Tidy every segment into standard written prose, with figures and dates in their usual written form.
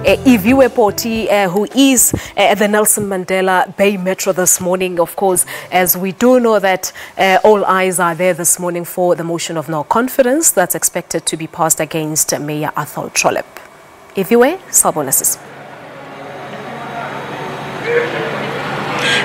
Iviwe Poti, who is at the Nelson Mandela Bay Metro this morning, of course, as we do know that all eyes are there this morning for the motion of no confidence that's expected to be passed against Mayor Athol Trollip. Iviwe, Sabonasis.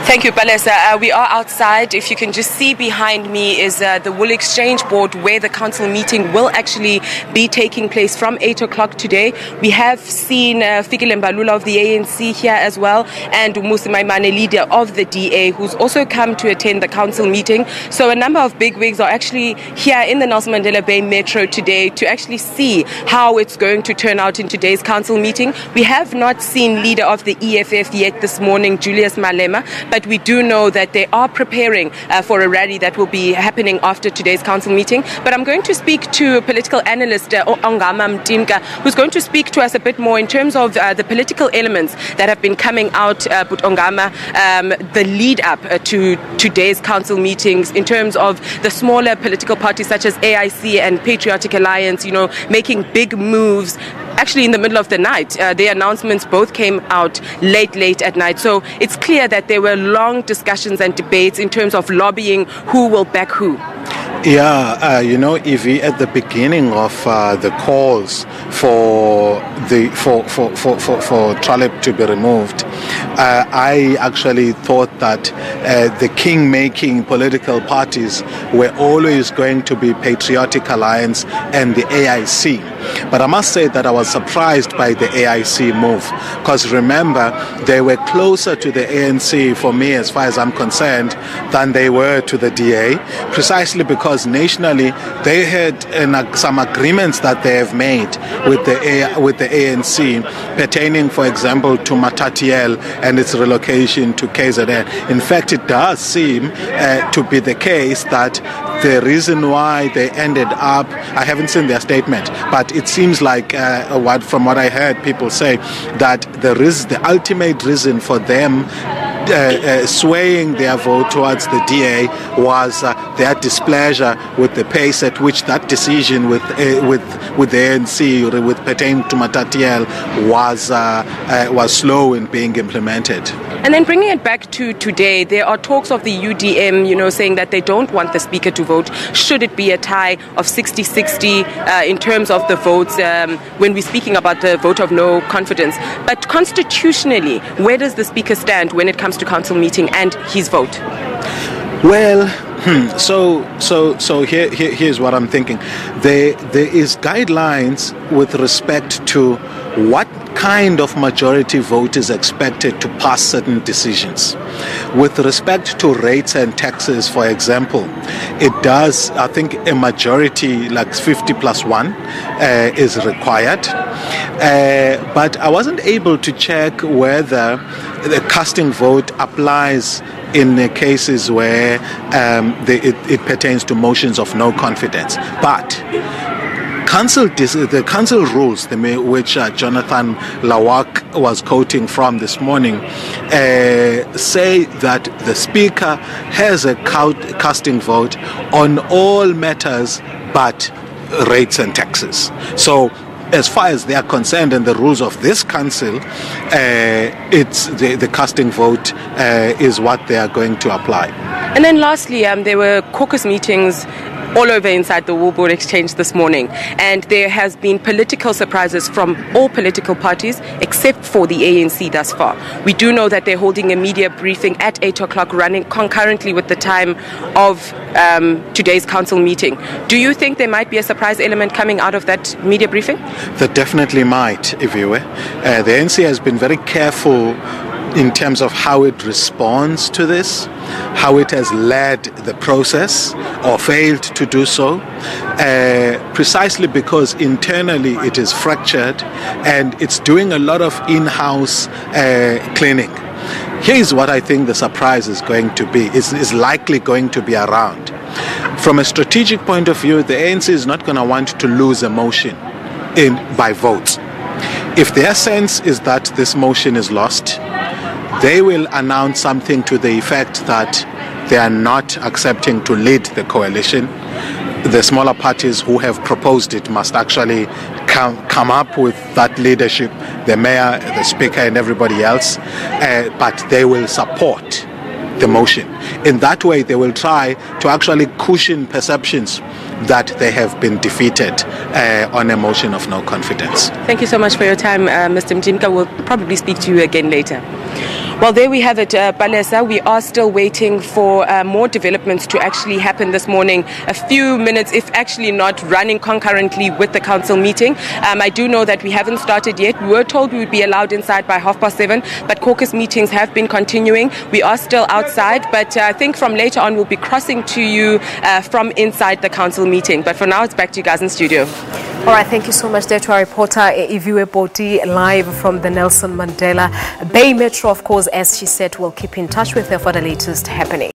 Thank you, Palesa. We are outside. If you can just see behind me is the Wool Exchange Board, where the council meeting will actually be taking place from 8 o'clock today. We have seen Fikile Mbalula of the ANC here as well, and Umusi Maimane, leader of the DA, who's also come to attend the council meeting. So a number of bigwigs are actually here in the Nelson Mandela Bay Metro today to actually see how it's going to turn out in today's council meeting. We have not seen leader of the EFF yet this morning, Julius Malema, but we do know that they are preparing for a rally that will be happening after today's council meeting. But I'm going to speak to political analyst Ongama Mtinka, who's going to speak to us a bit more in terms of the political elements that have been coming out, but Ongama, the lead up to today's council meetings, in terms of the smaller political parties such as AIC and Patriotic Alliance, you know, making big moves. Actually, in the middle of the night, the announcements both came out late at night. So it's clear that there were long discussions and debates in terms of lobbying who will back who. Yeah, you know, Evie, at the beginning of the calls for Trollip to be removed, I actually thought that the king-making political parties were always going to be Patriotic Alliance and the AIC. But I must say that I was surprised by the AIC move, because remember, they were closer to the ANC, for me as far as I'm concerned, than they were to the DA, precisely because nationally they had some agreements that they have made with the ANC pertaining, for example, to Matatiele and its relocation to KZN. In fact, it does seem to be the case that the reason why they ended up, I haven't seen their statement, but it seems like from what I heard people say, that the ultimate reason for them swaying their vote towards the DA was their displeasure with the pace at which that decision with the ANC, with pertaining to Matatiele, was slow in being implemented. And then bringing it back to today, there are talks of the UDM, you know, saying that they don't want the speaker to vote should it be a tie of 60-60 in terms of the votes when we're speaking about the vote of no confidence. But constitutionally, where does the speaker stand when it comes to council meeting and his vote? Well, so here's what I'm thinking. There is guidelines with respect to what kind of majority vote is expected to pass certain decisions. With respect to rates and taxes, for example, it does, I think, a majority like 50+1 is required. But I wasn't able to check whether the casting vote applies in the cases where it pertains to motions of no confidence. But the council rules, which Jonathan Lawak was quoting from this morning, say that the speaker has a casting vote on all matters but rates and taxes. So as far as they are concerned and the rules of this council, it's the casting vote is what they are going to apply. And then lastly, there were caucus meetings all over inside the Wool Board Exchange this morning, and there has been political surprises from all political parties except for the ANC thus far. We do know that they're holding a media briefing at 8 o'clock, running concurrently with the time of today's council meeting. Do you think there might be a surprise element coming out of that media briefing? There definitely might, Iviwe. The ANC has been very careful in terms of how it responds to this, how it has led the process or failed to do so, precisely because internally it is fractured and it's doing a lot of in-house cleaning. Here's what I think the surprise is going to be, is likely going to be around. From a strategic point of view, the ANC is not going to want to lose a motion by votes. If their sense is that this motion is lost, they will announce something to the effect that they are not accepting to lead the coalition. The smaller parties who have proposed it must actually come up with that leadership, the mayor, the speaker, and everybody else, but they will support the motion. In that way, they will try to actually cushion perceptions that they have been defeated on a motion of no confidence. Thank you so much for your time, Mr. Mjimka. We'll probably speak to you again later. Well, there we have it, Palesa. We are still waiting for more developments to actually happen this morning. A few minutes, if actually not running concurrently with the council meeting. I do know that we haven't started yet. We were told we would be allowed inside by 7:30, but caucus meetings have been continuing. We are still outside, but I think from later on we'll be crossing to you from inside the council meeting. But for now, it's back to you guys in studio. All right, thank you so much there to our reporter, Iviwe Boti, live from the Nelson Mandela Bay Metro. Of course, as she said, we'll keep in touch with her for the latest happening.